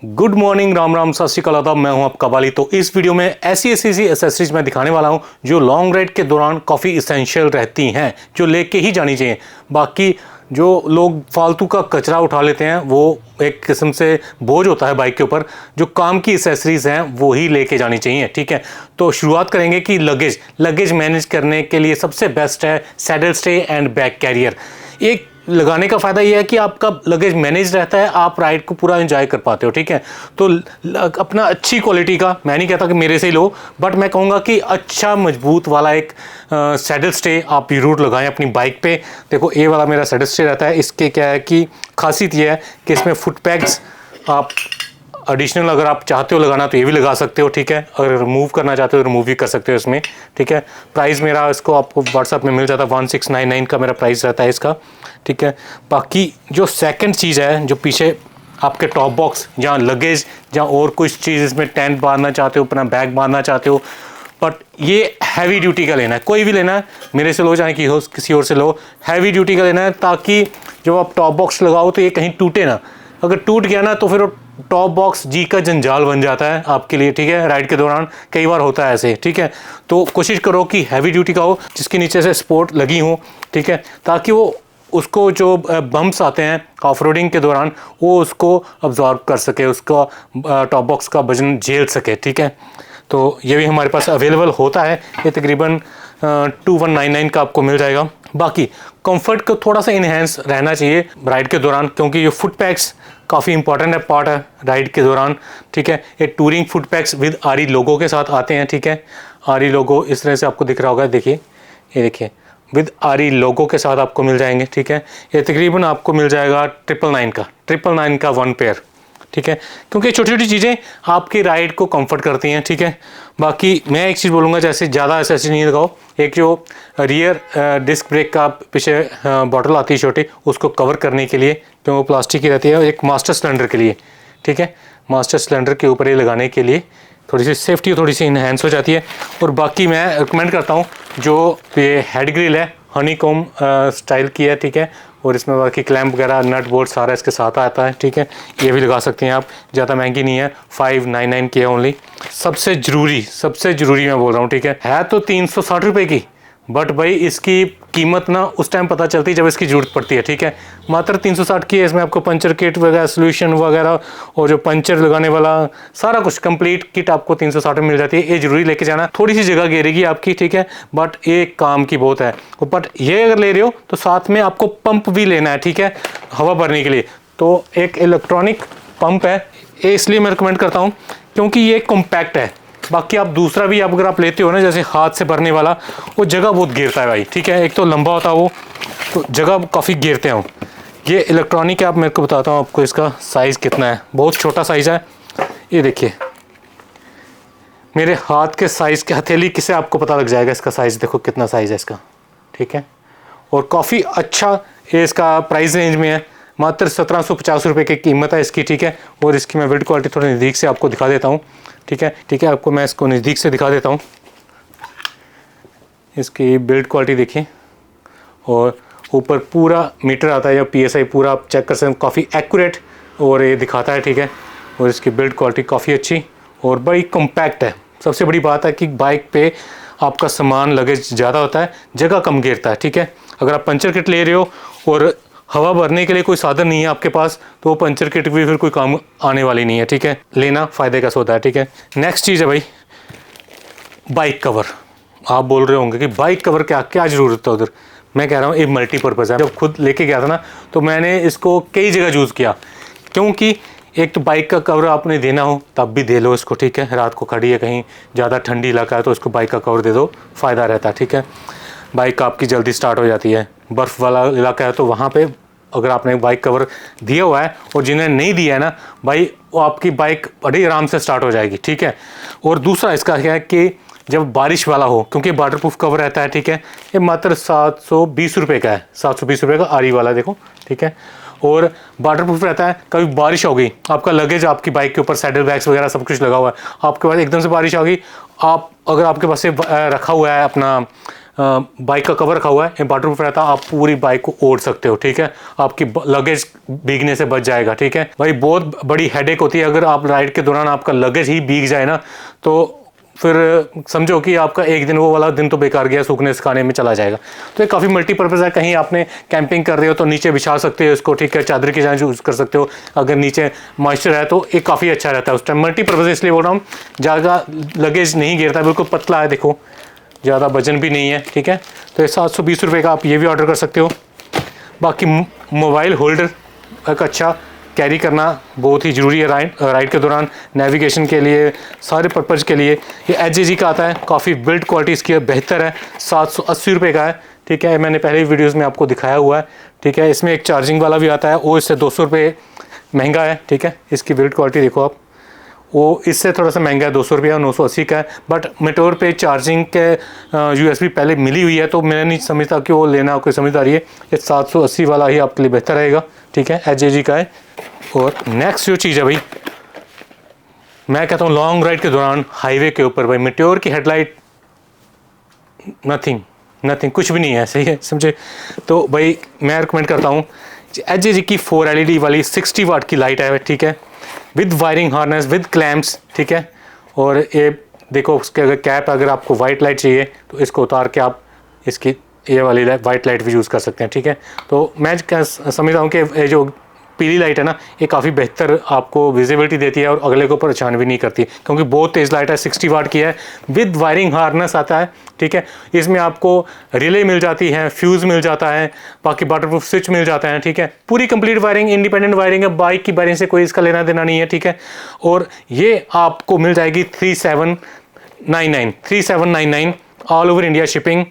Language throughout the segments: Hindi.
गुड मॉर्निंग, राम राम, सत श्री अकाल, आदाब। मैं हूं आपका वाली। तो इस वीडियो में ऐसी एसेसरीज मैं दिखाने वाला हूं जो लॉन्ग राइड के दौरान काफ़ी इसेंशियल रहती हैं, जो लेके ही जानी चाहिए। बाकी जो लोग फालतू का कचरा उठा लेते हैं वो एक किस्म से बोझ होता है बाइक के ऊपर। जो काम की एसेसरीज हैं वो ही लेके जानी चाहिए, ठीक है। तो शुरुआत करेंगे कि लगेज मैनेज करने के लिए सबसे बेस्ट है saddle stay and bag carrier. एक लगाने का फ़ायदा ये है कि आपका लगेज मैनेज रहता है, आप राइड को पूरा एंजॉय कर पाते हो, ठीक है। तो अपना अच्छी क्वालिटी का, मैं नहीं कहता कि मेरे से ही लो, बट मैं कहूँगा कि अच्छा मजबूत वाला एक सैडल स्टे आप ज़रूर लगाएं अपनी बाइक पे। देखो ये वाला मेरा सैडल स्टे रहता है। इसके क्या है कि खासियत ये है कि इसमें फुट पैड्स आप एडिशनल अगर आप चाहते हो लगाना तो ये भी लगा सकते हो, ठीक है। अगर रिमूव करना चाहते हो तो रिमूव भी कर सकते हो इसमें, ठीक है। प्राइस मेरा इसको आपको व्हाट्सएप में मिल जाता है, 1699 का मेरा प्राइस रहता है इसका, ठीक है। बाकी जो सेकंड चीज़ है, जो पीछे आपके टॉप बॉक्स, जहाँ लगेज, जहाँ और कुछ चीज़ इसमें टेंट बांधना चाहते हो, अपना बैग बांधना चाहते हो, बट ये हैवी ड्यूटी का लेना है। कोई भी लेना है, मेरे से लो चाहे कि हो किसी और से लो, हैवी ड्यूटी का लेना है, ताकि जब आप टॉप बॉक्स लगाओ तो ये कहीं टूटे ना। अगर टूट गया ना तो फिर टॉप बॉक्स जी का जंजाल बन जाता है आपके लिए, ठीक है। राइड के दौरान कई बार होता है ऐसे, ठीक है। तो कोशिश करो कि हैवी ड्यूटी का हो, जिसके नीचे से सपोर्ट लगी हो, ठीक है, ताकि वो उसको जो बम्प्स आते हैं ऑफ रोडिंग के दौरान वो उसको अब्जॉर्ब कर सके, उसका टॉप बॉक्स का वजन झेल सके, ठीक है। तो ये भी हमारे पास अवेलेबल होता है। ये तकरीबन 2199 का आपको मिल जाएगा। बाकी कंफर्ट को थोड़ा सा इन्हेंस रहना चाहिए राइड के दौरान, क्योंकि ये फुट पैक्स काफ़ी इंपॉर्टेंट है, पार्ट है राइड के दौरान, ठीक है। ये टूरिंग फुट पैक्स विद आरी लोगो के साथ आते हैं, ठीक है। आरी लोगो इस तरह से आपको दिख रहा होगा, देखिए, ये देखिए, विद आरी लोगो के साथ आपको मिल जाएंगे, ठीक है। ये तकरीबन आपको मिल जाएगा 999 का 1 पेयर, ठीक है। क्योंकि छोटी छोटी चीज़ें आपकी राइड को कंफर्ट करती हैं, ठीक है। बाकी मैं एक चीज़ बोलूँगा, जैसे ज़्यादा एसेसरी नहीं लगाओ। एक जो रियर डिस्क ब्रेक का पीछे बॉटल आती है छोटी, उसको कवर करने के लिए, क्योंकि वो प्लास्टिक की रहती है, एक मास्टर सिलेंडर के लिए, ठीक है। मास्टर सिलेंडर के ऊपर ये लगाने के लिए थोड़ी सी सेफ्टी थोड़ी सी इन्हेंस हो जाती है। और बाकी मैं रिकमेंड करता हूँ जो ये हेड ग्रिल है, हनीकॉम स्टाइल की है, ठीक है। और इसमें बाकी क्लैंप वगैरह, नट बोल्ट सारा इसके साथ आता है, ठीक है। ये भी लगा सकते हैं आप, ज़्यादा महंगी नहीं है, 599 की है ओनली। सबसे ज़रूरी मैं बोल रहा हूँ, ठीक है तो 360 रुपये की, बट भाई इसकी कीमत ना उस टाइम पता चलती है जब इसकी ज़रूरत पड़ती है, ठीक है। मात्र 360 की है। इसमें आपको पंचर किट वगैरह, सोल्यूशन वगैरह और जो पंचर लगाने वाला सारा कुछ कंप्लीट किट आपको 360 में मिल जाती है। ये जरूरी लेके जाना, थोड़ी सी जगह घेरेगी आपकी, ठीक है, बट ये काम की बहुत है। बट ये अगर ले रहे हो तो साथ में आपको पंप भी लेना है, ठीक है, हवा भरने के लिए। तो एक इलेक्ट्रॉनिक पंप है, ये इसलिए मैं रिकमेंड करता हूँ क्योंकि ये कॉम्पैक्ट है। बाकी आप दूसरा भी अगर आप लेते हो ना, जैसे हाथ से भरने वाला, वो जगह बहुत घेरता है भाई, ठीक है। एक तो लंबा होता है वो, तो जगह काफ़ी घेरते हैं वो। ये इलेक्ट्रॉनिक है, आप मेरे को बताता हूँ आपको इसका साइज़ कितना है। बहुत छोटा साइज़ है, ये देखिए मेरे हाथ के साइज़ के, हथेली किसे आपको पता लग जाएगा इसका साइज़। देखो कितना साइज़ है इसका, ठीक है। और काफ़ी अच्छा ये इसका प्राइस रेंज में है, मात्र 1750 रुपये की कीमत है इसकी, ठीक है। और इसकी मैं बिल्ड क्वालिटी थोड़ी नज़दीक से आपको दिखा देता हूँ, ठीक है। आपको मैं इसको नज़दीक से दिखा देता हूँ। इसकी बिल्ड क्वालिटी देखिए, और ऊपर पूरा मीटर आता है या PSI पूरा आप चेक कर सकते हैं, काफ़ी एक्यूरेट और ये दिखाता है, ठीक है। और इसकी बिल्ड क्वालिटी काफ़ी अच्छी और बड़ी कॉम्पैक्ट है। सबसे बड़ी बात है कि बाइक पे आपका सामान लगेज ज़्यादा होता है, जगह कम घेरता है, ठीक है। अगर आप पंचर किट ले रहे हो और हवा भरने के लिए कोई साधन नहीं है आपके पास, तो वो पंचर किट भी फिर कोई काम आने वाली नहीं है, ठीक है। लेना फ़ायदे का सौदा है, ठीक है। नेक्स्ट चीज़ है भाई बाइक कवर। आप बोल रहे होंगे कि बाइक कवर क्या क्या ज़रूरत है उधर। मैं कह रहा हूँ ये मल्टीपर्पज़ है। जब खुद लेके गया था ना तो मैंने इसको कई जगह यूज़ किया, क्योंकि एक तो बाइक का कवर आपने देना हो तब भी दे लो इसको, ठीक है। रात को खड़ी है, कहीं ज़्यादा ठंडी इलाका है तो उसको बाइक का कवर दे दो, फ़ायदा रहता है, ठीक है। बाइक आपकी जल्दी स्टार्ट हो जाती है। बर्फ़ वाला इलाका है तो वहाँ पे अगर आपने बाइक कवर दिया हुआ है, और जिन्हें नहीं दिया है ना भाई, वो आपकी बाइक बड़ी आराम से स्टार्ट हो जाएगी, ठीक है। और दूसरा इसका क्या है कि जब बारिश वाला हो, क्योंकि वाटरप्रूफ कवर रहता है, ठीक है। ये मात्र 720 रुपये का है, 720 रुपये का आरी वाला, देखो, ठीक है। और वाटरप्रूफ रहता है। कभी बारिश हो गई, आपका लगेज आपकी बाइक के ऊपर, सैडल बैग्स वगैरह सब कुछ लगा हुआ है, आपके पास एकदम से बारिश आ गई, आप अगर आपके पास से रखा हुआ है अपना बाइक का कवर रखा हुआ है, वाटर प्रूफ रहता है, आप पूरी बाइक को ओढ़ सकते हो, ठीक है। आपकी लगेज भीगने से बच जाएगा, ठीक है भाई। बहुत बड़ी हेडेक होती है अगर आप राइड के दौरान आपका लगेज ही भीग जाए ना, तो फिर समझो कि आपका एक दिन वो वाला दिन तो बेकार गया, सूखने सुखाने में चला जाएगा। तो ये काफ़ी मल्टीपर्पज़ है। कहीं आपने कैंपिंग कर रहे हो तो नीचे बिछा सकते हो इसको, ठीक है, चादर की जगह यूज़ कर सकते हो। अगर नीचे मॉइस्चर है तो ये काफ़ी अच्छा रहता है उस टाइम। मल्टीपर्पज़ इसलिए बोल रहा हूँ, ज़्यादा लगेज नहीं गिरता, बिल्कुल पतला है, देखो ज़्यादा वजन भी नहीं है, ठीक है। तो ये 720 रुपये का आप ये भी ऑर्डर कर सकते हो। बाकी मोबाइल होल्डर एक अच्छा कैरी करना बहुत ही ज़रूरी है राइड के दौरान, नेविगेशन के लिए, सारे पर्पज़ के लिए। ये HJG का आता है, काफ़ी बिल्ड क्वालिटी इसकी बेहतर है, 780 रुपये का है, ठीक है। मैंने पहले ही वीडियोज़ में आपको दिखाया हुआ है, ठीक है। इसमें एक चार्जिंग वाला भी आता है, वो इससे 200 रुपये महंगा है, ठीक है। इसकी बिल्ड क्वालिटी देखो आप, वो इससे थोड़ा सा महंगा है, 200 रुपया, 980 का है। बट मेटोर पे चार्जिंग के USB पहले मिली हुई है, तो मैं नहीं समझता कि वो लेना कोई समझदारी है। ये 780 वाला ही आपके लिए बेहतर रहेगा, ठीक है, HJG का है। और नेक्स्ट जो चीज़ है भाई, मैं कहता हूँ लॉन्ग राइड के दौरान हाईवे के ऊपर भाई मेट्योर की हेडलाइट नथिंग कुछ भी नहीं है, सही है, समझे। तो भाई मैं रिकमेंड करता हूँ HJG की 4 LED वाली 60 वाट की लाइट है, ठीक है, with wiring harness, with clamps, ठीक है। और ये देखो उसके अगर कैप, अगर आपको वाइट लाइट चाहिए तो इसको उतार के आप इसकी ये वाली वाइट लाइट भी यूज़ कर सकते हैं, ठीक है। तो मैं समझता हूँ कि ये जो पीली लाइट है ना, ये काफ़ी बेहतर आपको विजिबिलिटी देती है और अगले को परेशान भी नहीं करती, क्योंकि बहुत तेज़ लाइट है, 60 वाट की है, विद वायरिंग हार्नेस आता है, ठीक है। इसमें आपको रिले मिल जाती है, फ्यूज़ मिल जाता है, बाकी वाटरप्रूफ स्विच मिल जाता है, ठीक है। पूरी कंप्लीट वायरिंग, इंडिपेंडेंट वायरिंग है, बाइक की वायरिंग से कोई इसका लेना देना नहीं है, ठीक है। और ये आपको मिल जाएगी 3799 all over India shipping.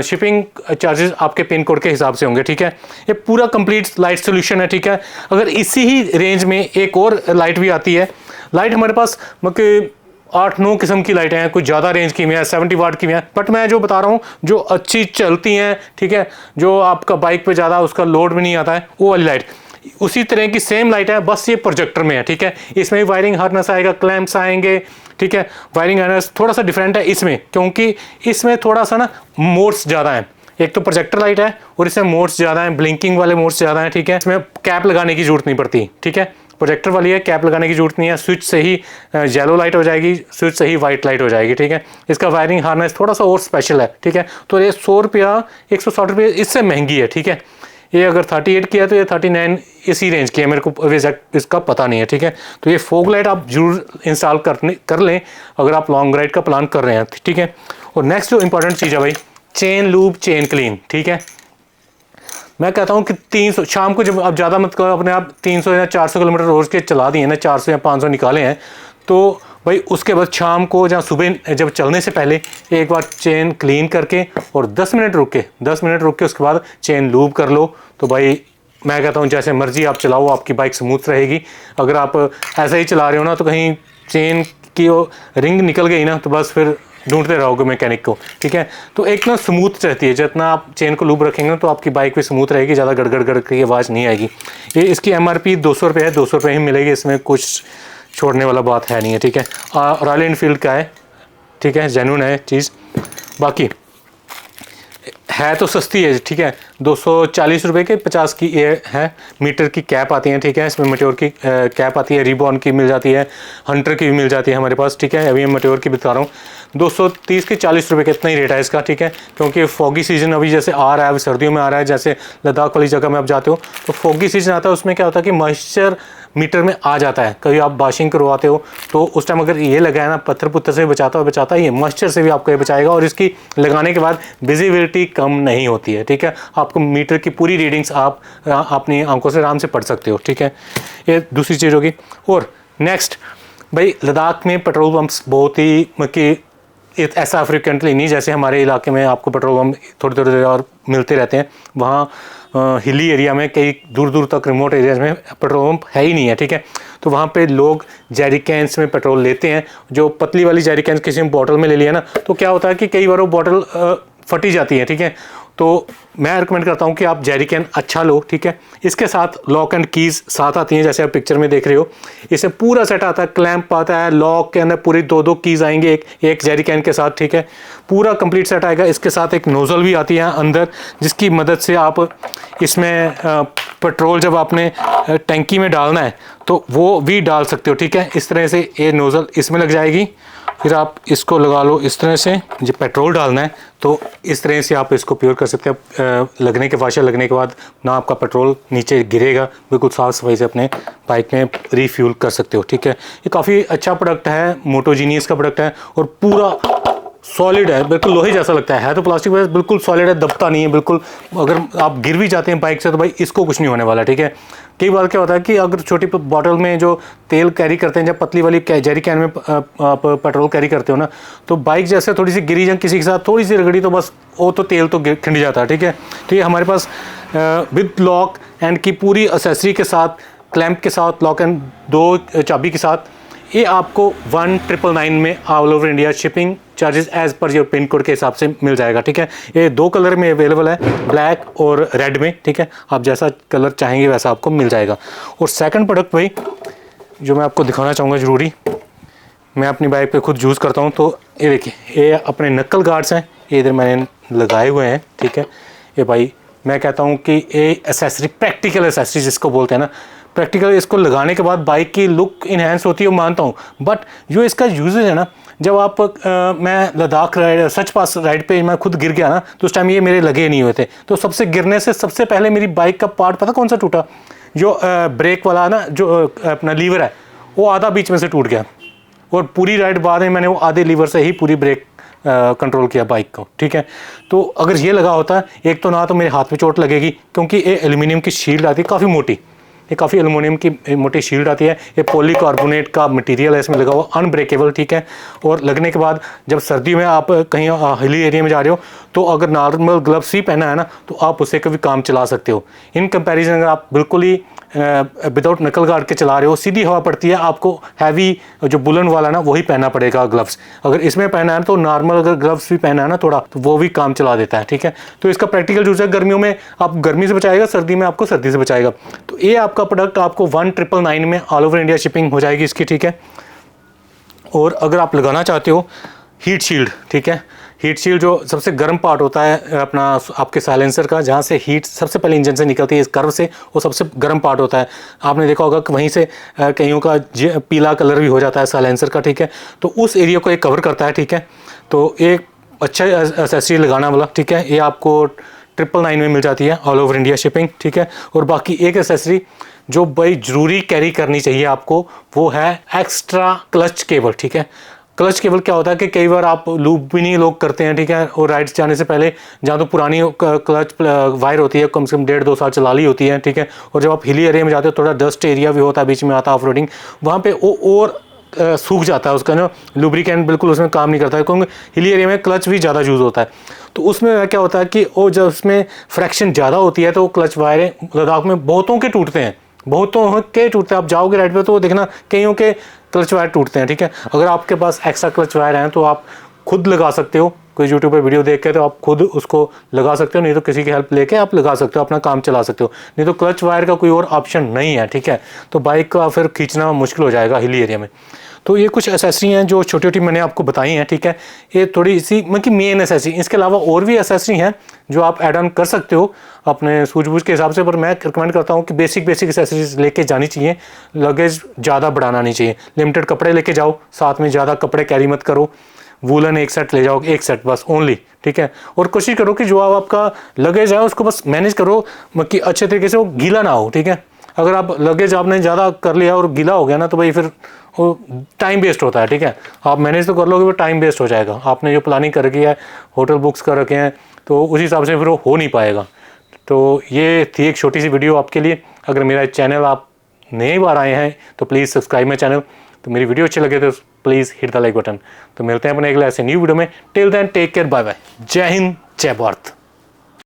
Shipping charges आपके पिन कोड के हिसाब से होंगे, ठीक है। ये पूरा कंप्लीट लाइट सोल्यूशन है, ठीक है। अगर इसी ही रेंज में एक और लाइट भी आती है, लाइट हमारे पास मतलब 8-9 किस्म की लाइटें हैं, कुछ ज़्यादा रेंज की भी हैं, 70 वाट की भी हैं, बट मैं जो बता रहा हूँ जो अच्छी चलती हैं, ठीक है, जो आपका बाइक पे ज़्यादा उसका लोड भी नहीं आता है, वो वाली लाइट। उसी तरह की सेम लाइट है, बस ये प्रोजेक्टर में है, ठीक है। इसमें वायरिंग हार्नेस आएगा, क्लैंप्स आएंगे, ठीक है। वायरिंग हार्नेस थोड़ा सा डिफरेंट है इसमें, क्योंकि इसमें थोड़ा सा ना मोड्स ज़्यादा हैं। एक तो प्रोजेक्टर लाइट है और इसमें मोड्स ज़्यादा हैं, ब्लिंकिंग वाले मोड्स ज़्यादा हैं, ठीक है। इसमें कैप लगाने की जरूरत नहीं पड़ती, ठीक है। प्रोजेक्टर वाली है, कैप लगाने की जरूरत नहीं है, स्विच से ही येलो लाइट हो जाएगी, स्विच से ही वाइट लाइट हो जाएगी, ठीक है। इसका वायरिंग हार्नेस थोड़ा सा और स्पेशल है, ठीक है। तो ये 100 रुपया 160 रुपये इससे महंगी है, ठीक है। ये अगर 38 की है तो ये 39 इसी रेंज की है, मेरे को एग्जैक्ट इसका पता नहीं है, ठीक है। तो ये फोग लाइट आप जरूर इंस्टॉल कर लें अगर आप लॉन्ग राइड का प्लान कर रहे हैं, ठीक है। और नेक्स्ट जो इंपॉर्टेंट चीज़ है भाई, चेन लूब, चेन क्लीन, ठीक है। मैं कहता हूँ कि 300 शाम को जब आप ज़्यादा मत करो, अपने आप 300 या 400 किलोमीटर रोज़ के चला दिए ना, 400 या 500 निकाले हैं, तो भाई उसके बाद शाम को या सुबह जब चलने से पहले एक बार चेन क्लीन करके और 10 मिनट रुक के उसके बाद चेन लूब कर लो, तो भाई मैं कहता हूँ जैसे मर्जी आप चलाओ, आपकी बाइक स्मूथ रहेगी। अगर आप ऐसा ही चला रहे हो ना, तो कहीं चेन की वो रिंग निकल गई ना, तो बस फिर ढूंढते रहोगे मैकेनिक को, ठीक है। तो एक ना स्मूथ रहती है, जितना आप चेन को लूब रखेंगे तो आपकी बाइक भी स्मूथ रहेगी, ज़्यादा गड़गड़ की आवाज़ नहीं आएगी। ये इसकी MRP 200 रुपये है, 200 रुपये ही मिलेगी, इसमें कुछ छोड़ने वाला बात है नहीं है, ठीक है। रॉयल एनफील्ड का है, ठीक है, जेन्युइन है चीज़। बाकी है तो सस्ती है, ठीक है, 240 रुपये के 50 की ये है। मीटर की कैप आती है, ठीक है, इसमें मेट्योर की कैप आती है, रिबॉन की मिल जाती है, हंटर की भी मिल जाती है हमारे पास, ठीक है। अभी मैं मेट्योर की बता रहा हूँ, 230 के 40 रुपये का इतना ही रेट है इसका, ठीक है। क्योंकि फॉगी सीजन अभी जैसे आ रहा है, अभी सर्दियों में आ रहा है, जैसे लद्दाख वाली जगह में आप जाते हो तो फॉगी सीजन आता है, उसमें क्या होता है कि मॉइस्चर मीटर में आ जाता है। कभी आप वॉशिंग करवाते हो तो उस टाइम अगर ये लगाया ना, पत्थर पुत्थर से बचाता है, ये मॉइस्चर से भी आपको ये बचाएगा, और इसकी लगाने के बाद विजिबिलिटी कम नहीं होती है, ठीक है। आपको मीटर की पूरी रीडिंग्स आप अपनी आंखों से आराम से पढ़ सकते हो, ठीक है। ये दूसरी चीज़ होगी। और नेक्स्ट भाई, लद्दाख में पेट्रोल पंप्स बहुत ही मतलब ऐसा फ्रिक्वेंटली नहीं, जैसे हमारे इलाके में आपको पेट्रोल पंप थोड़ी और मिलते रहते हैं। वहाँ हिली एरिया में कई दूर दूर तक रिमोट एरियाज में पेट्रोल पंप है ही नहीं है, ठीक है। तो वहाँ पे लोग जेरी कैंस में पेट्रोल लेते हैं, जो पतली वाली जेरी कैंस किसी बॉटल में ले लिया ना, तो क्या होता है कि कई बार वो बॉटल फटी जाती है, ठीक है। तो मैं रिकमेंड करता हूँ कि आप जेरी कैन अच्छा लो, ठीक है। इसके साथ लॉक एंड कीज़ साथ आती हैं, जैसे आप पिक्चर में देख रहे हो। इससे पूरा सेट आता है, क्लैंप आता है, लॉक के अंदर पूरी दो कीज़ आएंगे एक जेरी कैन के साथ, ठीक है। पूरा कंप्लीट सेट आएगा। इसके साथ एक नोज़ल भी आती है अंदर, जिसकी मदद से आप इसमें पेट्रोल जब आपने टैंकी में डालना है तो वो भी डाल सकते हो, ठीक है। इस तरह से ये नोज़ल इसमें लग जाएगी, फिर आप इसको लगा लो इस तरह से। जब पेट्रोल डालना है तो इस तरह से आप इसको प्योर कर सकते हो। लगने के वाशर लगने के बाद ना आपका पेट्रोल नीचे गिरेगा, बिल्कुल साफ़ सफाई से अपने बाइक में रीफ्यूल कर सकते हो, ठीक है। ये काफ़ी अच्छा प्रोडक्ट है, मोटो जीनियस का प्रोडक्ट है और पूरा सॉलिड है, बिल्कुल लोहे जैसा लगता है तो प्लास्टिक वैसे बिल्कुल सॉलिड है, दबता नहीं है बिल्कुल। अगर आप गिर भी जाते हैं बाइक से तो भाई इसको कुछ नहीं होने वाला, ठीक है। कई बार क्या होता है कि अगर छोटी बॉटल में जो तेल कैरी करते हैं, जब पतली वाली जेरी कैन में आप पेट्रोल कैरी करते हो ना, तो बाइक जैसे थोड़ी सी गिरी या किसी के साथ थोड़ी सी रगड़ी तो बस वो तो तेल तो खिंड जाता है, ठीक है। तो ये हमारे पास विद लॉक एंड की पूरी एसेसरी के साथ, क्लैंप के साथ, लॉक एंड 2 चाबी के साथ, ये आपको 1999 में all over India shipping charges as per your pin code के हिसाब से मिल जाएगा, ठीक है। ये 2 कलर में अवेलेबल है, ब्लैक और रेड में, ठीक है। आप जैसा कलर चाहेंगे वैसा आपको मिल जाएगा। और सेकंड प्रोडक्ट भाई जो मैं आपको दिखाना चाहूँगा ज़रूरी, मैं अपनी बाइक पे खुद यूज़ करता हूँ, तो ये देखिए, ये अपने नक्कल गार्ड्स हैं, ये इधर मैंने लगाए हुए हैं, ठीक है। ये भाई मैं कहता हूँ कि ये एसेसरी, प्रैक्टिकल एसेसरी जिसको बोलते हैं ना, प्रैक्टिकल, इसको लगाने के बाद बाइक की लुक इन्हेंस होती है, मानता हूँ। बट जो इसका यूजेज है ना, जब आप मैं लद्दाख राइड, सच पास राइड पे मैं खुद गिर गया ना, तो उस टाइम ये मेरे लगे नहीं हुए थे। तो सबसे गिरने से सबसे पहले मेरी बाइक का पार्ट पता कौन सा टूटा? जो ब्रेक वाला ना, जो अपना लीवर है, वो आधा बीच में से टूट गया। और पूरी राइड बाद में मैंने वो आधे लीवर से ही पूरी ब्रेक कंट्रोल किया बाइक को, ठीक है। तो अगर ये लगा होता, एक तो ना तो मेरे हाथ में चोट लगेगी, क्योंकि ये एल्यूमिनियम की शील्ड आती है काफ़ी मोटी, ये काफ़ी एल्युमिनियम की मोटी शील्ड आती है। ये पॉलीकार्बोनेट का मटेरियल है इसमें लगा हुआ, अनब्रेकेबल, ठीक है। और लगने के बाद जब सर्दी में आप कहीं हिली एरिया में जा रहे हो, तो अगर नॉर्मल ग्लव्स ही पहना है ना, तो आप उससे कभी काम चला सकते हो। इन कंपैरिजन अगर आप बिल्कुल ही विदाउट नकल गार्ड के चला रहे हो, सीधी हवा पड़ती है, आपको हैवी जो बुलन वाला ना वही पहनना पड़ेगा ग्लव्स। अगर इसमें पहना है तो नॉर्मल अगर ग्लव्स भी पहना है ना थोड़ा, तो वो भी काम चला देता है, ठीक है। तो इसका प्रैक्टिकल यूज है, गर्मियों में आप गर्मी से बचाएगा, सर्दी में आपको सर्दी से बचाएगा। तो ये आपका प्रोडक्ट आपको 1999 में ऑल ओवर इंडिया शिपिंग हो जाएगी इसकी, ठीक है। और अगर आप लगाना चाहते हो हीट शील्ड, ठीक है, हीट शील्ड जो सबसे गर्म पार्ट होता है अपना आपके साइलेंसर का, जहाँ से हीट सबसे पहले इंजन से निकलती है, इस कर्व से, वो सबसे गर्म पार्ट होता है। आपने देखा होगा कि वहीं से कईयों का पीला कलर भी हो जाता है साइलेंसर का, ठीक है। तो उस एरिया को ये कवर करता है, ठीक है। तो एक अच्छा एसेसरी लगाना वाला, ठीक है, ये आपको 999 में मिल जाती है ऑल ओवर इंडिया शिपिंग, ठीक है। और बाकी एक एसेसरी जो भाई ज़रूरी कैरी करनी चाहिए आपको, वो है एक्स्ट्रा क्लच केबल, ठीक है। क्लच केबल क्या होता है कि कई बार आप लूप भी नहीं लोग करते हैं, ठीक है। और राइड्स जाने से पहले जहाँ तो पुरानी क्लच वायर होती है, कम से कम 1.5-2 साल चला ली होती है, ठीक है। और जब आप हिली एरिया में जाते हो, थोड़ा डस्ट एरिया भी होता है, बीच में आता है ऑफ रोडिंग, वहाँ पे वो और सूख जाता है, उसका ना लुब्रिकेंट बिल्कुल उसमें काम नहीं करता है, क्योंकि हिली एरिया में क्लच भी ज़्यादा यूज़ होता है। तो उसमें क्या होता है कि वो जब उसमें फ्रैक्शन ज़्यादा होती है, तो क्लच वायरें लद्दाख में बहुतों के टूटते हैं, बहुतों के टूटते हैं। आप जाओगे राइड पे तो देखना कईयों के क्लच वायर टूटते हैं, ठीक है। अगर आपके पास एक्स्ट्रा क्लच वायर हैं तो आप खुद लगा सकते हो, कोई यूट्यूब पे वीडियो देख के, तो आप खुद उसको लगा सकते हो, नहीं तो किसी की हेल्प लेके आप लगा सकते हो, अपना काम चला सकते हो। नहीं तो क्लच वायर का कोई और ऑप्शन नहीं है, ठीक है। तो बाइक का फिर खींचना मुश्किल हो जाएगा हिली एरिया में। तो ये कुछ एसेसरी हैं जो छोटी छोटी मैंने आपको बताई हैं, ठीक है। ये थोड़ी सी मतलब मेन एसेसरी, इसके अलावा और भी एसेसरी हैं जो आप ऐड ऑन कर सकते हो अपने सूझबूझ के हिसाब से, पर मैं रिकमेंड करता हूँ कि बेसिक एसेसरीज लेके जानी चाहिए। लगेज ज़्यादा बढ़ाना नहीं चाहिए, लिमिटेड कपड़े लेके जाओ, साथ में ज़्यादा कपड़े कैरी मत करो। वूलन एक सेट ले जाओ, एक सेट बस ओनली, ठीक है। और कोशिश करो कि जो आपका लगेज है उसको बस मैनेज करो कि अच्छे तरीके से वो गीला ना हो, ठीक है। अगर आप लगेज आपने ज़्यादा कर लिया और गीला हो गया ना, तो भाई फिर वो टाइम वेस्ट होता है, ठीक है। आप मैनेज तो कर लोगे, वो टाइम वेस्ट हो जाएगा। आपने जो प्लानिंग कर रखी है, होटल बुक्स कर रखे हैं, तो उस हिसाब से फिर वो हो नहीं पाएगा। तो ये थी एक छोटी सी वीडियो आपके लिए। अगर मेरा चैनल आप नई बार आए हैं तो प्लीज़ सब्सक्राइब माई चैनल। तो मेरी वीडियो अच्छी लगे तो please hit the like button. तो मिलते हैं अपने अगले ऐसे न्यू वीडियो में। Till then take care, bye bye, जय हिंद, जय भारत।